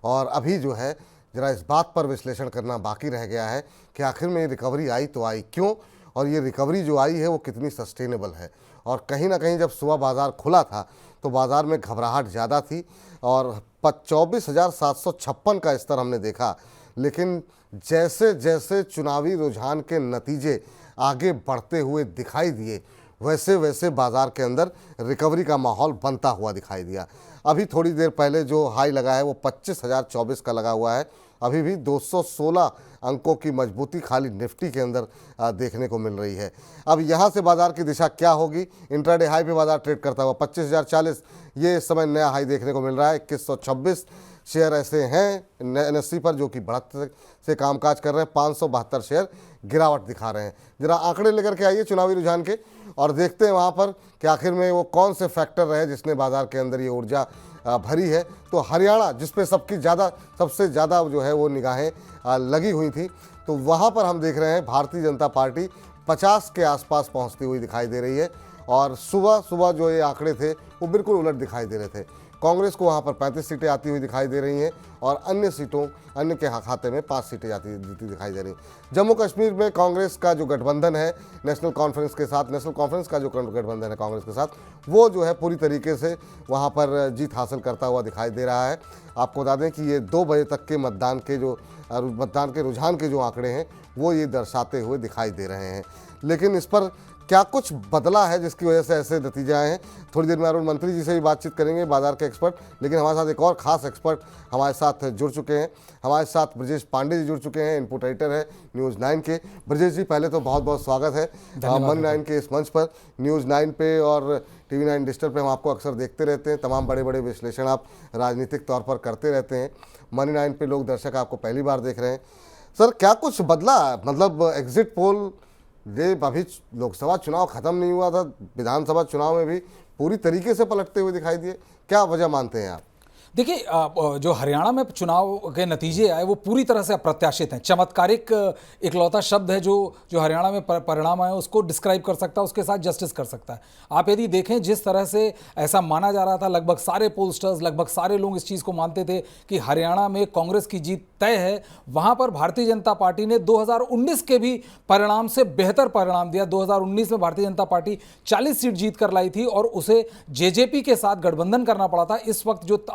और अभी जो है ज़रा इस बात पर विश्लेषण करना बाकी रह गया है कि आखिर में ये रिकवरी आई तो आई क्यों, और ये रिकवरी जो आई है वो कितनी सस्टेनेबल है। और कहीं ना कहीं जब सुबह बाज़ार खुला था तो बाज़ार में घबराहट ज़्यादा थी और 24,756 का स्तर हमने देखा, लेकिन जैसे जैसे चुनावी रुझान के नतीजे आगे बढ़ते हुए दिखाई दिए वैसे वैसे बाज़ार के अंदर रिकवरी का माहौल बनता हुआ दिखाई दिया। अभी थोड़ी देर पहले जो हाई लगा है वो 25,024 का लगा हुआ है। अभी भी 216 अंकों की मजबूती खाली निफ्टी के अंदर देखने को मिल रही है। अब यहाँ से बाज़ार की दिशा क्या होगी? इंट्राडे हाई पे बाज़ार ट्रेड करता हुआ 25,040, ये इस समय नया हाई देखने को मिल रहा है। 2126 शेयर ऐसे हैं एनएससी पर जो कि बढ़त से कामकाज कर रहे हैं। 572 शेयर गिरावट दिखा रहे हैं। जरा आंकड़े लेकर के आइए चुनावी रुझान के और देखते हैं वहाँ पर कि आखिर में वो कौन से फैक्टर रहे जिसने बाज़ार के अंदर ये ऊर्जा भरी है। तो हरियाणा जिसपे सबसे ज़्यादा जो है वो निगाहें लगी हुई थी, तो वहाँ पर हम देख रहे हैं भारतीय जनता पार्टी 50 के आसपास पहुँचती हुई दिखाई दे रही है। और सुबह सुबह जो ये आंकड़े थे वो बिल्कुल उलट दिखाई दे रहे थे। कांग्रेस को वहाँ पर 35 सीटें आती हुई दिखाई दे रही हैं और अन्य के खाते में 5 सीटें जीती दिखाई दे रही हैं। जम्मू कश्मीर में कांग्रेस का जो गठबंधन है नेशनल कॉन्फ्रेंस का जो गठबंधन है कांग्रेस के साथ, वो जो है पूरी तरीके से वहाँ पर जीत हासिल करता हुआ दिखाई दे रहा है। आपको बता दें कि ये 2 बजे तक के मतदान के रुझान के जो आंकड़े हैं वो ये दर्शाते हुए दिखाई दे रहे हैं। लेकिन इस पर क्या कुछ बदला है जिसकी वजह से ऐसे नतीजे आए हैं? थोड़ी देर में अरुण मंत्री जी से भी बातचीत करेंगे, बाजार के एक्सपर्ट। लेकिन हमारे साथ एक और ख़ास एक्सपर्ट हमारे साथ जुड़ चुके हैं। हमारे साथ ब्रजेश पांडे जी जुड़ चुके हैं, इनपुट एडिटर है न्यूज़ 9 के। ब्रजेश जी, पहले तो बहुत बहुत स्वागत है मन 9 के इस मंच पर। न्यूज़ 9 पे और टीवी 9 डिजिटल पे हम आपको अक्सर देखते रहते हैं, तमाम बड़े बड़े विश्लेषण आप राजनीतिक तौर पर करते रहते हैं। मन 9 पे लोग दर्शक आपको पहली बार देख रहे हैं। सर, क्या कुछ बदला? मतलब एग्जिट पोल ये अभी लोकसभा चुनाव खत्म नहीं हुआ था, विधानसभा चुनाव में भी पूरी तरीके से पलटते हुए दिखाई दिए, क्या वजह मानते हैं आप? देखिए, जो हरियाणा में चुनाव के नतीजे आए वो पूरी तरह से अप्रत्याशित हैं। चमत्कारिक इकलौता शब्द है जो हरियाणा में परिणाम आए उसको डिस्क्राइब कर सकता है, उसके साथ जस्टिस कर सकता है। आप यदि देखें जिस तरह से ऐसा माना जा रहा था, लगभग सारे पोलस्टर्स, लगभग सारे लोग इस चीज़ को मानते थे कि हरियाणा में कांग्रेस की जीत तय है। वहाँ पर भारतीय जनता पार्टी ने 2019 के भी परिणाम से बेहतर परिणाम दिया। 2019 में भारतीय जनता पार्टी 40 सीट जीत कर लाई थी और उसे जेजेपी के साथ गठबंधन करना पड़ा था। इस वक्त जो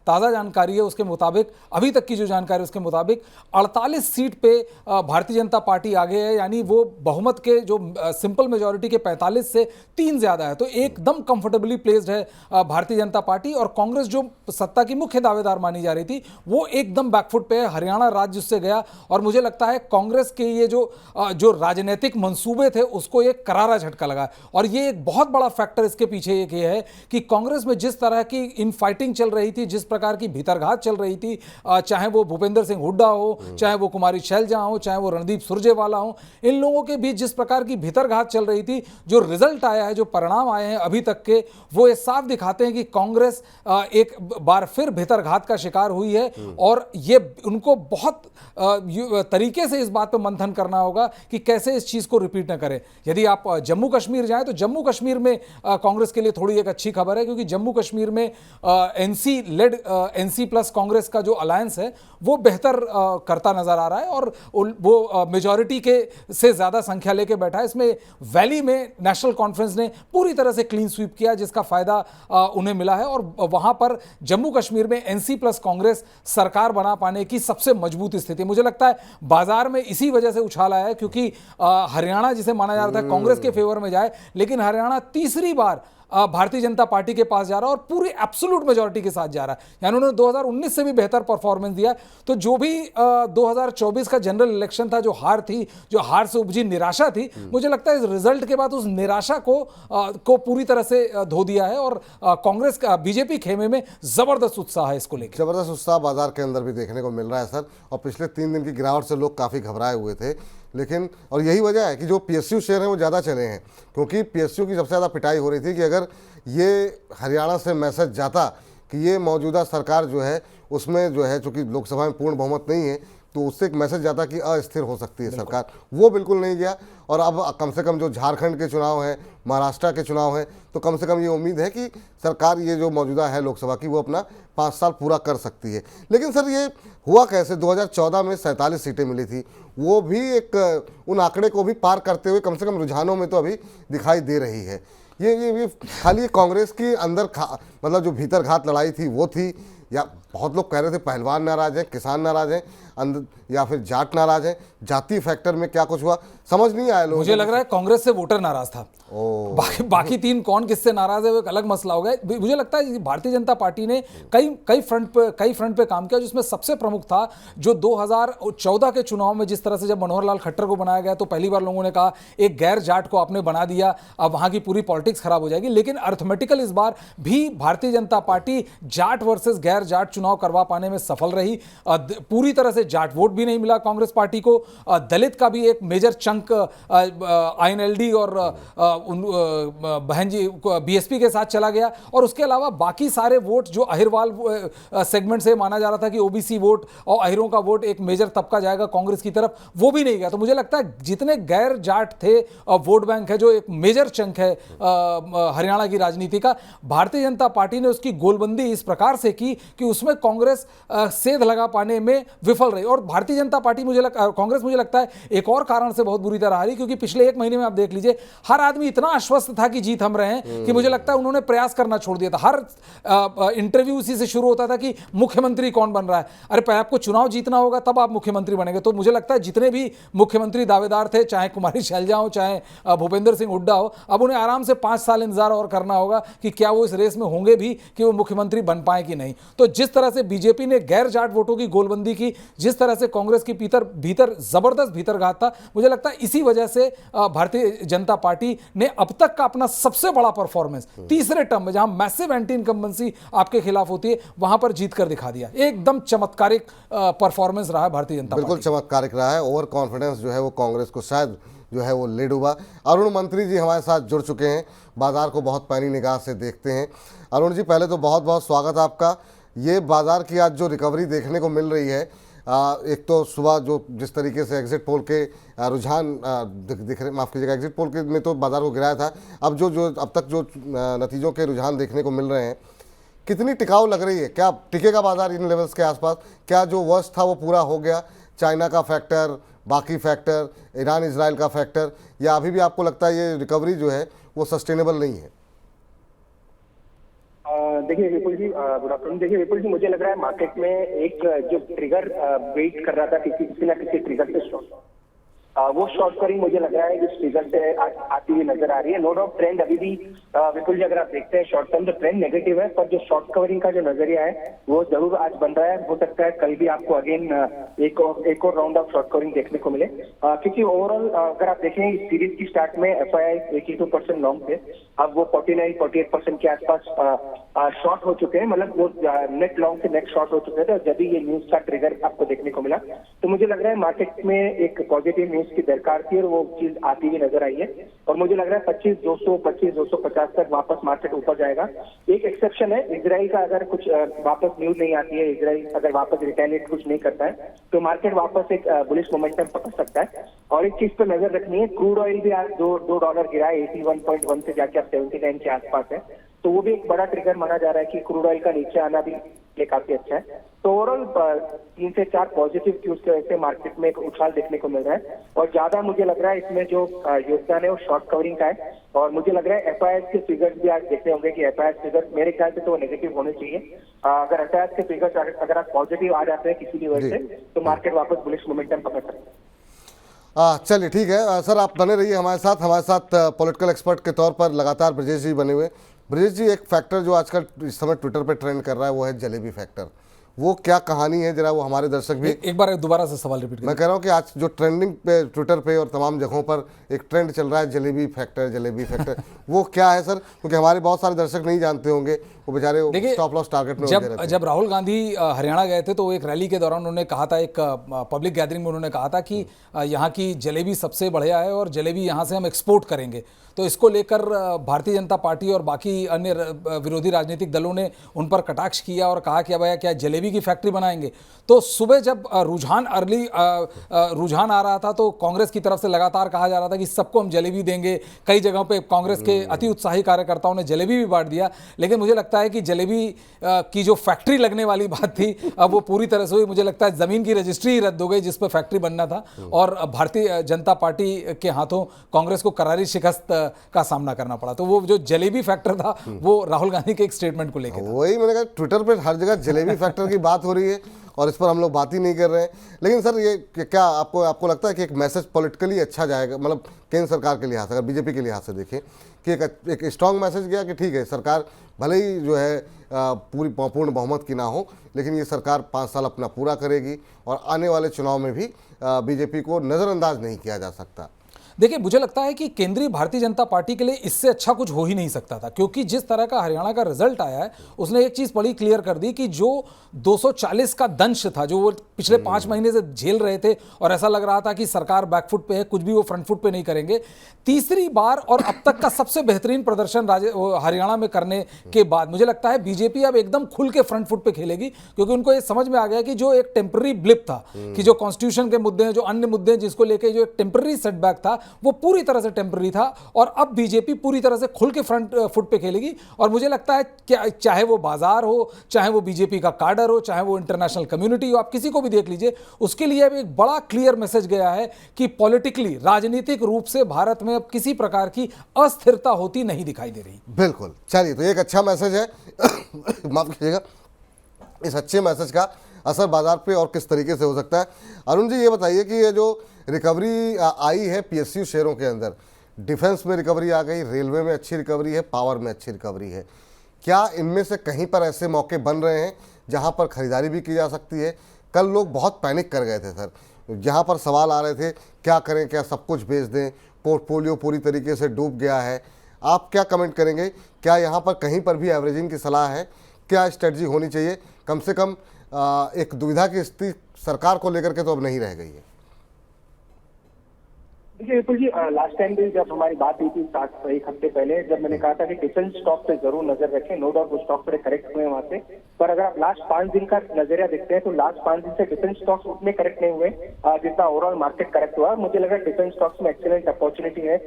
ताज़ा जानकारी है उसके मुताबिक, अभी तक की जो जानकारी है उसके मुताबिक 48 सीट पे भारतीय जनता पार्टी आगे है, यानी वो बहुमत के जो सिंपल मेजॉरिटी के 45 से 3 ज़्यादा है। तो एकदम कंफर्टेबली प्लेस्ड है भारतीय जनता पार्टी। और कांग्रेस जो सत्ता की मुख्य दावेदार मानी जा रही थी वो एकदम बैकफुट पे है। हरियाणा राज्य उससे गया और मुझे लगता है कांग्रेस के ये जो राजनीतिक मंसूबे थे उसको एक करारा झटका लगा। और ये एक बहुत बड़ा फैक्टर इसके पीछे एक ये है कि कांग्रेस में जिस तरह की इन फाइटिंग चल रही थी, जिस प्रकार की भीतरघात चल रही थी, चाहे वो भूपेंद्र सिंह हुड्डा हो, चाहे वो कुमारी शैलजा हो, चाहे वो रणदीप सुरजेवाला हो, इन लोगों के बीच जिस प्रकार की भीतरघात चल रही थी, जो रिजल्ट आया है, जो परिणाम आए हैं अभी तक के, वो ये साफ दिखाते हैं कि कांग्रेस एक बार फिर भीतरघात का शिकार हुई है। और ये उनको बहुत तरीके से इस बात पर मंथन करना होगा कि कैसे इस चीज को रिपीट न करें। यदि आप जम्मू कश्मीर जाएं तो जम्मू कश्मीर में कांग्रेस के लिए थोड़ी एक अच्छी खबर है, क्योंकि जम्मू कश्मीर में एनसी प्लस कांग्रेस का जो अलायंस है वो बेहतर करता नजर आ रहा है और वो मेजॉरिटी के से ज्यादा संख्या लेके बैठा है। इसमें वैली में नेशनल कॉन्फ्रेंस ने पूरी तरह से क्लीन स्वीप किया, जिसका फायदा उन्हें मिला है। और वहां पर जम्मू कश्मीर में एनसी प्लस कांग्रेस सरकार बना पाने की सबसे मजबूत स्थिति मुझे लगता है बाजार में इसी वजह से उछाल आया है, क्योंकि हरियाणा जिसे माना जा रहा था कांग्रेस के फेवर में जाए, लेकिन हरियाणा तीसरी बार भारतीय जनता पार्टी के पास जा रहा है और पूरी एब्सोल्यूट मेजॉरिटी के साथ जा रहा है। यानी उन्होंने 2019 से भी बेहतर परफॉर्मेंस दिया। तो जो भी 2024 का जनरल इलेक्शन था, जो हार से उपजी निराशा थी, मुझे लगता है इस रिजल्ट के बाद उस निराशा को पूरी तरह से धो दिया है। और कांग्रेस का बीजेपी खेमे में जबरदस्त उत्साह है, इसको लेकर जबरदस्त उत्साह बाजार के अंदर भी देखने को मिल रहा है सर। और पिछले 3 दिन की गिरावट से लोग काफ़ी घबराए हुए थे, लेकिन और यही वजह है कि जो पीएसयू शेयर हैं वो ज़्यादा चले हैं, क्योंकि पीएसयू की सबसे ज़्यादा पिटाई हो रही थी कि अगर ये हरियाणा से मैसेज जाता कि ये मौजूदा सरकार जो है उसमें जो है, चूँकि लोकसभा में पूर्ण बहुमत नहीं है, तो उससे एक मैसेज जाता कि अस्थिर हो सकती है सरकार, वो बिल्कुल नहीं गया। और अब कम से कम जो झारखंड के चुनाव हैं, महाराष्ट्र के चुनाव हैं, तो कम से कम ये उम्मीद है कि सरकार ये जो मौजूदा है लोकसभा की, वो अपना 5 साल पूरा कर सकती है। लेकिन सर ये हुआ कैसे? 2014 में 47 सीटें मिली थी, वो भी एक उन आंकड़े को भी पार करते हुए कम से कम रुझानों में तो अभी दिखाई दे रही है। ये खाली कांग्रेस की अंदर मतलब जो भीतर घात लड़ाई थी वो थी, या बहुत लोग कह रहे थे पहलवान नाराज हैं, किसान नाराज हैं, या फिर जाट नाराज हैं, जाति फैक्टर में क्या कुछ हुआ समझ नहीं आया लोगों। मुझे लग रहा है कांग्रेस से वोटर नाराज था। बाकी 3 कौन किससे नाराज है वो एक अलग मसला हो गया। मुझे लगता है भारतीय जनता पार्टी ने कई फ्रंट पे काम किया, जिसमें सबसे प्रमुख था जो 2014 के चुनाव में जिस तरह से जब मनोहर लाल खट्टर को बनाया गया तो पहली बार लोगों ने कहा एक गैर जाट को आपने बना दिया, अब वहां की पूरी पॉलिटिक्स खराब हो जाएगी। लेकिन अर्थमेटिकल इस बार भी भारतीय जनता पार्टी जाट वर्सेस गैर जाट चुनाव करवा पाने में सफल रही। पूरी तरह से जाट वोट भी नहीं मिला कांग्रेस पार्टी को, दलित का भी एक मेजर चंक आईएनएलडी और बहन जी बीएसपी के साथ चला गया, और उसके अलावा बाकी सारे वोट जो अहिरवाल सेगमेंट से माना जा रहा था कि ओबीसी वोट और अहिरों का वोट एक मेजर तबका जाएगा कांग्रेस की तरफ, वो भी नहीं गया। तो मुझे लगता है जितने गैर जाट थे वोट बैंक है जो एक मेजर चंक है हरियाणा की राजनीति का, भारतीय जनता पार्टी ने उसकी गोलबंदी इस प्रकार से की कि उसमें कांग्रेस सेध लगा पाने में विफल रही। और भारतीय जनता पार्टी कांग्रेस मुझे लगता है एक और कारण से बहुत बुरी तरह हारी, क्योंकि पिछले 1 महीने में आप देख लीजिए हर आदमी इतना आश्वस्त था कि जीत हम रहे हैं कि मुझे लगता है उन्होंने प्रयास करना छोड़ दिया था। हर इंटरव्यू उसी से शुरू होता था कि मुख्यमंत्री कौन बन रहा है। अरे पहले आपको चुनाव जीतना होगा तब आप मुख्यमंत्री बनेंगे। तो मुझे लगता है जितने भी मुख्यमंत्री दावेदार थे, चाहे कुमारी शैलजा हो चाहे भूपेंद्र सिंह हुड्डा हो, अब उन्हें आराम से 5 साल इंतजार और करना होगा कि क्या वो इस रेस में होंगे भी कि वो मुख्यमंत्री बन पाए कि नहीं। तो जिस तरह से बीजेपी ने गैर जाट वोटों की गोलबंदी की, जिस तरह से कांग्रेस की भीतर जबरदस्त भीतरघात था, मुझे लगता है इसी वजह से भारतीय जनता पार्टी ने अब तक का अपना सबसे बड़ा परफॉर्मेंस तीसरे टर्म में, जहां मैसिव एंटी इनकम्बेंसी आपके खिलाफ होती है, वहां पर जीत कर दिखा दिया। एकदम चमत्कारिक परफॉर्मेंस रहा है भारतीय जनता बिल्कुल चमत्कारिक रहा है। ओवर कॉन्फिडेंस जो है वो कांग्रेस को शायद जो है वो ले डूबा। अरुण मंत्री जी हमारे साथ जुड़ चुके हैं, बाजार को बहुत पैनी निगाह से देखते हैं। अरुण जी पहले तो बहुत बहुत स्वागत आपका। ये बाजार की आज जो रिकवरी देखने को मिल रही है, एक तो सुबह जो जिस तरीके से एग्जिट पोल के रुझान दिख रहे, माफ़ कीजिएगा, एग्जिट पोल के में तो बाजार को गिराया था, अब जो अब तक जो नतीजों के रुझान देखने को मिल रहे हैं, कितनी टिकाऊ लग रही है? क्या टिकेगा बाजार इन लेवल्स के आसपास? क्या जो वर्स्ट था वो पूरा हो गया? चाइना का फैक्टर, बाकी फैक्टर, ईरान इजराइल का फैक्टर, या अभी भी आपको लगता है ये रिकवरी जो है वो सस्टेनेबल नहीं है? देखिए विपुल जी, गुड आफ्टरनून। देखिए विपुल जी, मुझे लग रहा है मार्केट में एक जो ट्रिगर वेट कर रहा था किसी ना किसी ट्रिगर से वो शॉर्ट कवरिंग मुझे लग रहा है इस ट्रिगर से आती हुई नजर आ रही है। नो डाउट ट्रेंड अभी भी विपुल जी अगर आप देखते हैं शॉर्ट टर्म तो ट्रेंड नेगेटिव है, पर जो शॉर्ट कवरिंग का जो नजरिया है वो जरूर आज बन रहा है। हो सकता है कल भी आपको अगेन एक और राउंड ऑफ शॉर्ट कवरिंग देखने को मिले, क्योंकि ओवरऑल अगर आप देखें इस सीरीज की स्टार्ट में FII 82% लॉन्ग थे, अब वो 49-48% के आसपास शॉर्ट हो चुके हैं, मतलब वो नेट लॉन्ग से नेट शॉर्ट हो चुके थे। और जब भी ये न्यूज का ट्रिगर आपको देखने को मिला तो मुझे लग रहा है मार्केट में एक पॉजिटिव न्यूज की दरकार थी और वो चीज आती हुई नजर आई है। और मुझे लग रहा है 25,200, 25,250 तक वापस मार्केट ऊपर जाएगा। एक एक्सेप्शन है, इजराइल का अगर कुछ वापस न्यूज नहीं आती है, इजराइल अगर वापस रिटेलिएट कुछ नहीं करता है तो मार्केट वापस एक बुलिश मोमेंटम पकड़ सकता है। और एक चीज पे नजर रखनी है, क्रूड ऑयल भी आज $2 गिरा है, 81.1 से जाके अब 79 के आसपास है, तो वो भी एक बड़ा ट्रिगर माना जा रहा है कि क्रूड ऑयल का नीचे आना भी ये काफी अच्छा है। तो ओवरऑल 3 से 4 पॉजिटिव क्यूज की वजह से मार्केट में एक उछाल देखने को मिल रहा है। और ज्यादा मुझे लग रहा है इसमें जो योगदान है वो शॉर्ट कवरिंग का है। और मुझे लग रहा है FII के फिगर्स भी आज देखते होंगे कि FII फिगर्स मेरे ख्याल से तो वो नेगेटिव होने चाहिए। अगर FII के फिगर्स अगर आप पॉजिटिव आ जाते हैं किसी भी वजह से तो मार्केट वापस बुलिश मोमेंटम पकड़ सकता है। चलिए ठीक है सर, आप बने रहिए हमारे साथ पॉलिटिकल एक्सपर्ट के तौर पर लगातार ब्रजेश जी बने हुए। ब्रजेश जी, एक फैक्टर जो आजकल इस समय ट्विटर पे ट्रेंड कर रहा है वो है जलेबी फैक्टर। वो क्या कहानी है, जरा वो हमारे दर्शक भी एक बार दोबारा से सवाल रिपीट मैं कह रहा हूँ कि आज जो ट्रेंडिंग पे ट्विटर पे और तमाम जगहों पर एक ट्रेंड चल रहा है जलेबी फैक्टर वो क्या है सर? क्योंकि हमारे बहुत सारे दर्शक नहीं जानते होंगे, वो बेचारे देखिए, स्टॉप लॉस टारगेट में उलझे रहते हैं। जब राहुल गांधी हरियाणा गए थे तो एक रैली के दौरान उन्होंने कहा था, एक पब्लिक गैदरिंग में उन्होंने कहा था कि यहाँ की जलेबी सबसे बढ़िया है और जलेबी यहाँ से हम एक्सपोर्ट करेंगे। तो इसको लेकर भारतीय जनता पार्टी और बाकी अन्य विरोधी राजनीतिक दलों ने उन पर कटाक्ष किया और कहा कि अब क्या जलेबी की फैक्ट्री बनाएंगे। तो सुबह जब रुझान आ रहा था तो कांग्रेस की तरफ से लगातार कहा जा रहा था कि सबको हम जलेबी देंगे। कई जगहों पे कांग्रेस के अति उत्साही कार्यकर्ताओं ने जलेबी भी बांट दिया। लेकिन मुझे लगता है कि जलेबी की जो फैक्ट्री लगने वाली बात थी अब वो पूरी तरह से हुई। मुझे लगता है जमीन की रजिस्ट्री ही रद्द हो गई जिस पर फैक्ट्री बनना था और भारतीय जनता पार्टी के हाथों कांग्रेस को करारी शिकस्त का सामना करना पड़ा। तो वो जो जलेबी फैक्टर था वो राहुल गांधी के एक स्टेटमेंट को लेकर, वही मैंने कहा ट्विटर पे हर जगह जलेबी फैक्टर की बात हो रही है और इस पर हम लोग बात ही नहीं कर रहे हैं। लेकिन सर ये क्या आपको लगता है कि एक मैसेज पॉलिटिकली अच्छा जाएगा, मतलब केंद्र सरकार के लिहाज से, अगर बीजेपी के लिहाज से देखें कि एक स्ट्रांग मैसेज गया कि ठीक है सरकार भले ही जो है पूर्ण बहुमत की ना हो, लेकिन ये सरकार 5 साल अपना पूरा करेगी और आने वाले चुनाव में भी बीजेपी को नज़रअंदाज नहीं किया जा सकता। देखिए, मुझे लगता है कि केंद्रीय भारतीय जनता पार्टी के लिए इससे अच्छा कुछ हो ही नहीं सकता था, क्योंकि जिस तरह का हरियाणा का रिजल्ट आया है उसने एक चीज बड़ी क्लियर कर दी कि जो 240 का दंश था जो वो पिछले 5 महीने से झेल रहे थे और ऐसा लग रहा था कि सरकार बैकफुट पे है, कुछ भी वो फ्रंट फुट पे नहीं करेंगे, तीसरी बार और अब तक का सबसे बेहतरीन प्रदर्शन हरियाणा में करने के बाद मुझे लगता है बीजेपी अब एकदम खुल के फ्रंट फुट पे खेलेगी। क्योंकि उनको ये समझ में आ गया कि जो एक टेम्पररी ब्लिप था, कि जो कॉन्स्टिट्यूशन के मुद्दे हैं, जो अन्य मुद्दे हैं जिसको लेकर जो एक टेम्पररी सेटबैक था वो पूरी तरह से टेम्पररी था और अब बीजेपी पूरी तरह से खुल के फ्रंट फुट पे खेलेगी। और मुझे लगता है कि चाहे वो बाजार हो, चाहे वो बीजेपी का काडर हो, चाहे वो इंटरनेशनल कम्युनिटी हो, आप किसी को भी देख लीजिए, उसके लिए अब एक बड़ा क्लियर मैसेज गया है कि पॉलिटिकली, राजनीतिक रूप से भारत में अब किसी प्रकार की अस्थिरता होती नहीं दिखाई दे रही। बिल्कुल, चलिए, तो एक अच्छा मैसेज है माफ कीजिएगा। इस अच्छे मैसेज का असर बाजार पे और किस तरीके से हो सकता है? अरुण जी, ये बताइए कि ये जो रिकवरी आई है पीएसयू शेयरों के अंदर, डिफेंस में रिकवरी आ गई, रेलवे में अच्छी रिकवरी है, पावर में अच्छी रिकवरी है, क्या इनमें से कहीं पर ऐसे मौके बन रहे हैं जहां पर खरीदारी भी की जा सकती है? कल लोग बहुत पैनिक कर गए थे सर, जहां पर सवाल आ रहे थे क्या करें, क्या सब कुछ बेच दें, पोर्टफोलियो पूरी तरीके से डूब गया है। आप क्या कमेंट करेंगे? क्या यहाँ पर कहीं पर भी एवरेजिंग की सलाह है? क्या स्ट्रेटजी होनी चाहिए? कम से कम एक दुविधा की स्थिति सरकार को लेकर के तो अब नहीं रह गई है। देखिए विपुल जी, लास्ट टाइम भी जब हमारी बात हुई थी 1 हफ्ते पहले, जब मैंने कहा था कि डिफेंस स्टॉक पे जरूर नजर रखें, नो डाउट वो स्टॉक थोड़े करेक्ट हुए वहां से, पर अगर आप लास्ट 5 दिन का नजरिया देखते हैं तो लास्ट 5 दिन से डिफेंस स्टॉक्स उतने करेक्ट नहीं हुए जितना ओवरऑल मार्केट करेक्ट हुआ। मुझे लगा डिफेंस स्टॉक्स में एक्सीलेंट अपॉर्चुनिटी है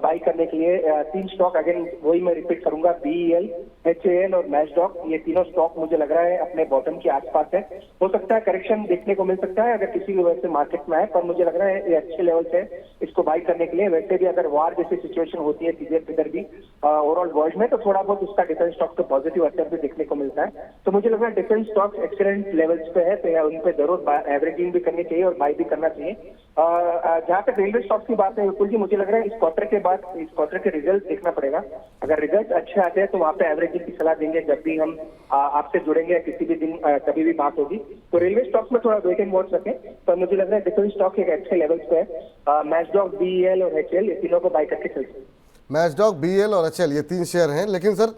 बाई करने के लिए। 3 स्टॉक, अगेन वही मैं रिपीट करूंगा, BEL, HAL और मैचडॉक, ये तीनों स्टॉक मुझे लग रहा है अपने बॉटम के आसपास है। हो सकता है करेक्शन देखने को मिल सकता है अगर किसी भी वजह से मार्केट में आए, पर मुझे लग रहा है ये अच्छे लेवल से इसको बाई करने के लिए। वैसे भी अगर वार जैसी सिचुएशन होती है किधर भी ओवरऑल वर्ल्ड में, तो थोड़ा बहुत उसका डिफेंस स्टॉक पे पॉजिटिव असर भी देखने को मिलता है। तो मुझे लग रहा है डिफेंस स्टॉक्स एक्सीलेंट लेवल्स पे है, तो उन पे जरूर एवरेजिंग भी करनी चाहिए और बाई भी करना चाहिए। जहां तक रेलवे स्टॉक्स की बात है विपुल जी, मुझे लग रहा है इस क्वार्टर के बाद इस क्वार्टर के रिजल्ट देखना पड़ेगा। अगर रिजल्ट अच्छे आते हैं तो वहां पे एवरेजिंग की सलाह देंगे जब भी हम आपसे जुड़ेंगे, किसी भी दिन कभी भी बात होगी। तो रेलवे स्टॉक्स में थोड़ा वेट एंड वॉच रखें, पर मुझे लग रहा है डिफेंस स्टॉक एक अच्छे लेवल्स पे है। मैचडॉक, BEL और HAL, ये तीनों को बाई करके चलते हैं। मैचडॉक, BEL और HAL, ये 3 शेयर हैं। लेकिन सर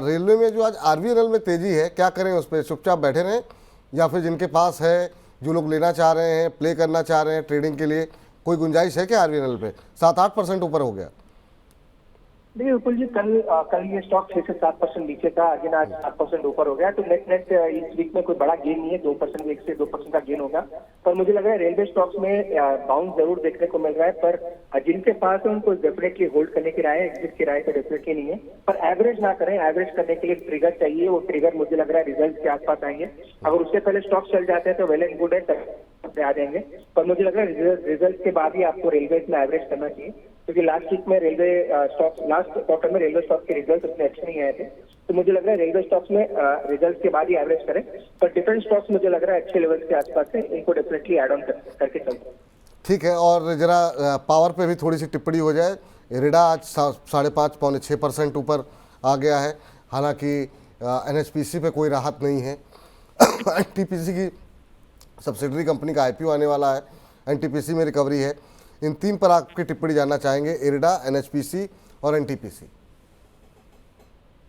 रेलवे में जो आज RVNL में तेजी है, क्या करें उस पर? चुपचाप बैठे रहें या फिर जिनके पास है, जो लोग लेना चाह रहे हैं, प्ले करना चाह रहे हैं ट्रेडिंग के लिए, कोई गुंजाइश है क्या RVNL पे? 7-8% ऊपर हो गया। देखिए विपुल जी, कल ये स्टॉक 6 से 7% नीचे था, अगेन आज 7% ऊपर हो गया। तो नेट इस वीक में कोई बड़ा गेन नहीं है, 2%, 1 से 2% का गेन होगा। पर मुझे लग रहा है रेलवे स्टॉक्स में बाउंस जरूर देखने को मिल रहा है, पर जिनके पास है उनको डेफिनेटली होल्ड करने की राय है, एग्जिट की राय तो डेफिनेटली नहीं है। पर एवरेज ना करें, एवरेज करने के लिए ट्रिगर चाहिए, वो ट्रिगर मुझे लग रहा है रिजल्ट के आसपास आएंगे। अगर उससे पहले स्टॉक चल जाते हैं तो वेल एंड गुड है, आ जाएंगे। पर मुझे लग रहा है रिजल्ट के बाद ही आपको रेलवे में एवरेज करना चाहिए, क्योंकि लास्ट वीक में रेलवे स्टॉक्स, लास्ट क्वार्टर में रेलवे स्टॉक के रिजल्ट उतने अच्छे नहीं आए थे। तो मुझे लग रहा है रेलवे स्टॉक्स में रिजल्ट के बाद ही एवरेज करें। पर डिफेंस स्टॉक्स मुझे लग रहा है अच्छे लेवल्स के आसपास है, इनको डेफिनेटली एड ऑन करके चलते हैं। ठीक है, और जरा पावर पे भी थोड़ी सी टिप्पणी हो जाए। इरिडा आज 5.5-6% ऊपर आ गया है, हालांकि NHPC पे कोई राहत नहीं है। NTPC की सब्सिडरी कंपनी का IPO आने वाला है, NTPC में रिकवरी है। इन 3 पर आपकी टिप्पणी जानना चाहेंगे, इरिडा, NHPC और NTPC।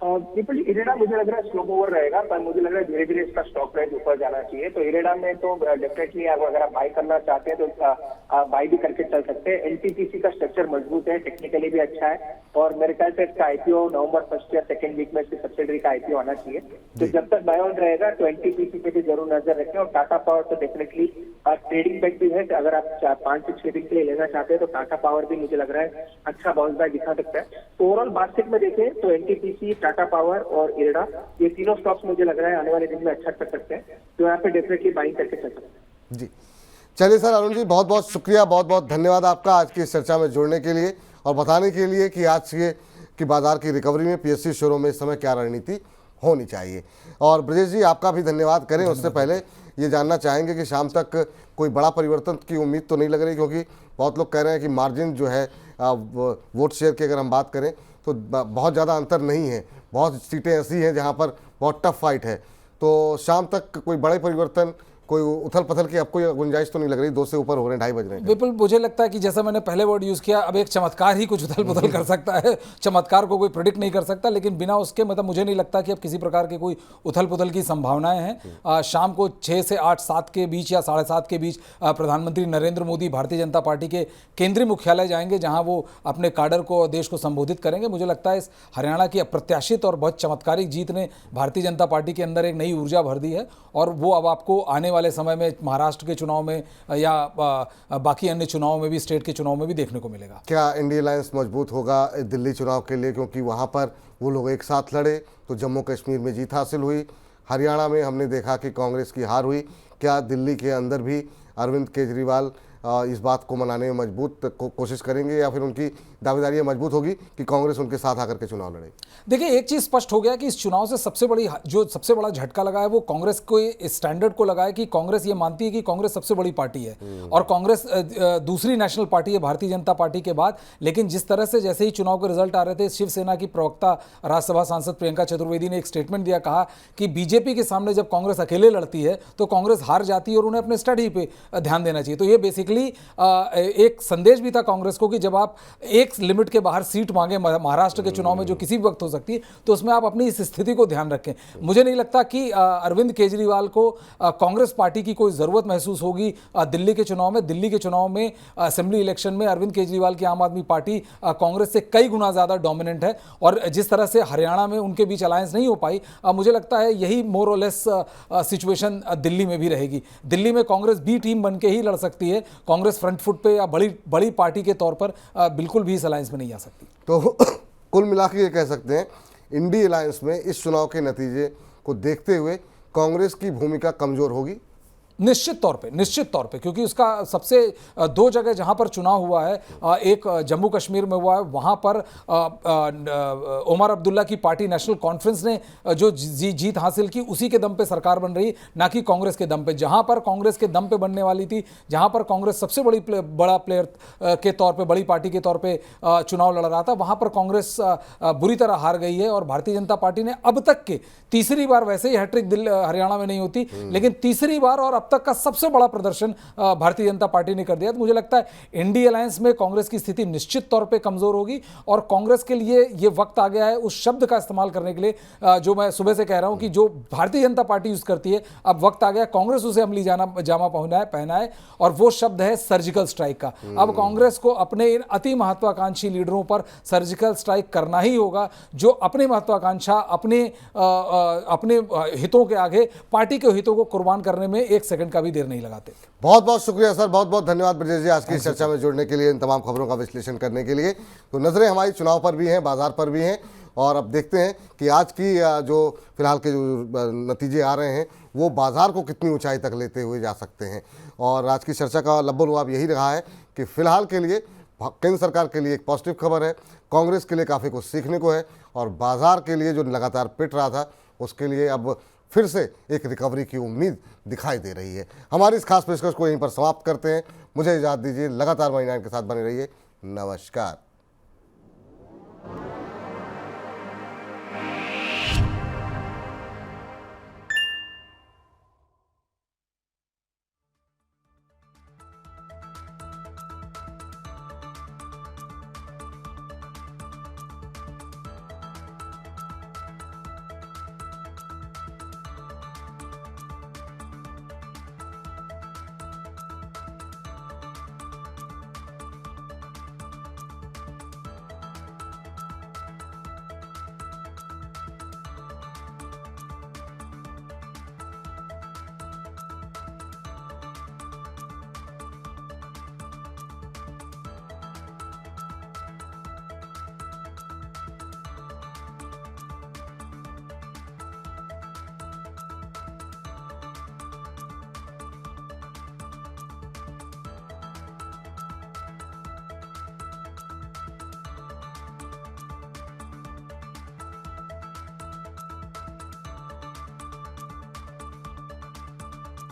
बिल्कुल इरेडा मुझे लग रहा है स्लो मूवर रहेगा, पर मुझे लग रहा है धीरे धीरे इसका स्टॉक प्राइस ऊपर जाना चाहिए। तो इरेडा में तो डेफिनेटली आप अगर आप बाई करना चाहते हैं तो बाई भी करके चल सकते हैं। एनटीपीसी का स्ट्रक्चर मजबूत है, टेक्निकली भी अच्छा है, और मेरे ख्याल से इसका आईपीओ नवंबर फर्स्ट या सेकंड वीक में इसकी सब्सिडरी का आईपीओ आना चाहिए। तो जब तक बाय ऑन रहेगा तो एनटीपीसी पे भी जरूर नजर रखें। और टाटा पावर तो डेफिनेटली ट्रेडिंग बैक भी है, अगर आप 5 से 6 दिन के लिए लेना चाहते हैं तो टाटा पावर भी मुझे लग रहा है अच्छा बाउंस बैक दिखा सकता है। तो ओवरऑल बास्केट में देखें तो एनटीपीसी, टाटा पावर और इरेडा, ये तीनों स्टॉक्स मुझे लग रहा है आने वाले दिन में अच्छा कर सकते हैं। तो यहाँ पे डेफिनेटली बाइंग करके चल सकते हैं। जी चलिए सर, अरुण जी बहुत बहुत शुक्रिया, बहुत बहुत धन्यवाद आपका आज की इस चर्चा में जुड़ने के लिए और बताने के लिए कि आज की बाजार की रिकवरी में पीएसयू शेयरों में इस समय क्या रणनीति होनी चाहिए। और ब्रजेश जी आपका भी धन्यवाद करें। उससे पहले ये जानना चाहेंगे कि शाम तक कोई बड़ा परिवर्तन की उम्मीद तो नहीं लग रही, क्योंकि बहुत लोग कह रहे हैं कि मार्जिन जो है वोट शेयर की अगर हम बात करें तो बहुत ज़्यादा अंतर नहीं है, बहुत सीटें ऐसी हैं जहाँ पर बहुत टफ फाइट है। तो शाम तक कोई बड़े परिवर्तन, कोई उथल पथल की अब कोई गुंजाइश तो नहीं लग रही? 2 से ऊपर हो रहे हैं, 2:30 बज रहे हैं। बिल्कुल, मुझे लगता है कि जैसा मैंने पहले वर्ड यूज़ किया, अब एक चमत्कार ही कुछ उथल पुथल कर सकता है। चमत्कार को कोई प्रेडिक्ट नहीं कर सकता, लेकिन बिना उसके मतलब मुझे नहीं लगता कि अब किसी प्रकार के कोई उथल पुथल की संभावनाएं हैं। शाम को 6 से 8, 7 के बीच या 7:30 के बीच प्रधानमंत्री नरेंद्र मोदी भारतीय जनता पार्टी के केंद्रीय मुख्यालय जाएंगे, जहाँ वो अपने काडर को और देश को संबोधित करेंगे। मुझे लगता है इस हरियाणा की अप्रत्याशित और बहुत चमत्कारिक जीत ने भारतीय जनता पार्टी के अंदर एक नई ऊर्जा भर दी है, और वो अब आपको आने वाले समय में महाराष्ट्र के चुनाव में या बाकी अन्य चुनावों में भी, स्टेट के चुनाव में भी देखने को मिलेगा। क्या इंडिया अलायंस मजबूत होगा दिल्ली चुनाव के लिए? क्योंकि वहाँ पर वो लोग एक साथ लड़े तो जम्मू कश्मीर में जीत हासिल हुई, हरियाणा में हमने देखा कि कांग्रेस की हार हुई। क्या दिल्ली के अंदर भी अरविंद केजरीवाल इस बात को मनाने में मजबूत कोशिश करेंगे, या फिर उनकी दावेदारी मजबूत होगी कि कांग्रेस उनके साथ आकर के चुनाव लड़े? देखिए, एक चीज़ स्पष्ट हो गया कि इस चुनाव से सबसे बड़ा झटका लगा है वो कांग्रेस को स्टैंडर्ड को लगा है कि कांग्रेस ये मानती है कि कांग्रेस सबसे बड़ी पार्टी है और कांग्रेस दूसरी नेशनल पार्टी है भारतीय जनता पार्टी के बाद। लेकिन जिस तरह से जैसे ही चुनाव के रिजल्ट आ रहे थे, शिवसेना की प्रवक्ता राज्यसभा सांसद प्रियंका चतुर्वेदी ने एक स्टेटमेंट दिया, कहा कि बीजेपी के सामने जब कांग्रेस अकेले लड़ती है तो कांग्रेस हार जाती है और उन्हें अपने स्टडी पे ध्यान देना चाहिए। तो ये बेसिकली एक संदेश भी था कांग्रेस को कि जब आप एक लिमिट के बाहर सीट मांगे महाराष्ट्र के चुनाव में, जो किसी भी वक्त हो सकती है, तो उसमें आप अपनी इस स्थिति को ध्यान रखें। मुझे नहीं लगता कि अरविंद केजरीवाल को कांग्रेस पार्टी की कोई ज़रूरत महसूस होगी दिल्ली के चुनाव में। दिल्ली के चुनाव में असेंबली इलेक्शन में अरविंद केजरीवाल की आम आदमी पार्टी कांग्रेस से कई गुना ज़्यादा डोमिनेंट है, और जिस तरह से हरियाणा में उनके बीच अलायंस नहीं हो पाई, मुझे लगता है यही मोर और लेस सिचुएशन दिल्ली में भी रहेगी। दिल्ली में कांग्रेस बी टीम बन के ही लड़ सकती है, कांग्रेस फ्रंट फुट पे या बड़ी पार्टी के तौर पर बिल्कुल भी इस अलायंस में नहीं आ सकती। तो कुल मिला के ये कह सकते हैं इंडी अलायंस में इस चुनाव के नतीजे को देखते हुए कांग्रेस की भूमिका कमजोर होगी। निश्चित तौर पे, क्योंकि उसका सबसे 2 जगह जहां पर चुनाव हुआ है, एक जम्मू कश्मीर में हुआ है, वहां पर उमर अब्दुल्ला की पार्टी नेशनल कॉन्फ्रेंस ने जो जीत हासिल की, उसी के दम पे सरकार बन रही, ना कि कांग्रेस के दम पे। जहां पर कांग्रेस के दम पे बनने वाली थी, जहां पर कांग्रेस सबसे बड़ा प्लेयर के तौर पर, बड़ी पार्टी के तौर पर चुनाव लड़ रहा था, वहां पर कांग्रेस बुरी तरह हार गई है। और भारतीय जनता पार्टी ने अब तक के तीसरी बार, वैसे ही हैट्रिक हरियाणा में नहीं होती, लेकिन तीसरी बार और तक का सबसे बड़ा प्रदर्शन भारतीय जनता पार्टी ने कर दिया। तो मुझे लगता है इंडी अलायंस में कांग्रेस की स्थिति निश्चित तौर पे कमजोर होगी, और कांग्रेस के लिए ये वक्त आ गया है उस शब्द का इस्तेमाल करने के लिए जो मैं सुबह से कह रहा हूं कि जो भारतीय जनता पार्टी यूज करती है, अब वक्त आ गया कांग्रेस उसे अमली जामा पहना है, और वो शब्द है सर्जिकल स्ट्राइक का। अब कांग्रेस को अपने इन अति महत्वाकांक्षी लीडरों पर सर्जिकल स्ट्राइक करना ही होगा, जो अपनी महत्वाकांक्षा, अपने हितों के आगे पार्टी के हितों को कुर्बान करने में 1 सेकंड का भी देर नहीं लगाते। बहुत बहुत शुक्रिया सर, बहुत बहुत धन्यवाद ब्रजेश जी आज की चर्चा में जुड़ने के लिए, इन तमाम खबरों का विश्लेषण करने के लिए। तो नजरें हमारी चुनाव पर भी हैं, बाजार पर भी हैं, और अब देखते हैं कि आज की जो फिलहाल के जो नतीजे आ रहे हैं वो बाजार को कितनी ऊंचाई तक लेते हुए जा सकते हैं। और आज की चर्चा का लब्बो-लुआब यही रहा है कि फिलहाल के लिए केंद्र सरकार के लिए एक पॉजिटिव खबर है, कांग्रेस के लिए काफ़ी कुछ सीखने को है, और बाजार के लिए जो लगातार पिट रहा था उसके लिए अब फिर से एक रिकवरी की उम्मीद दिखाई दे रही है। हमारी इस खास पेशकश को यहीं पर समाप्त करते हैं। मुझे इजाज़त दीजिए, लगातार मनी 9 के साथ बने रहिए। नमस्कार।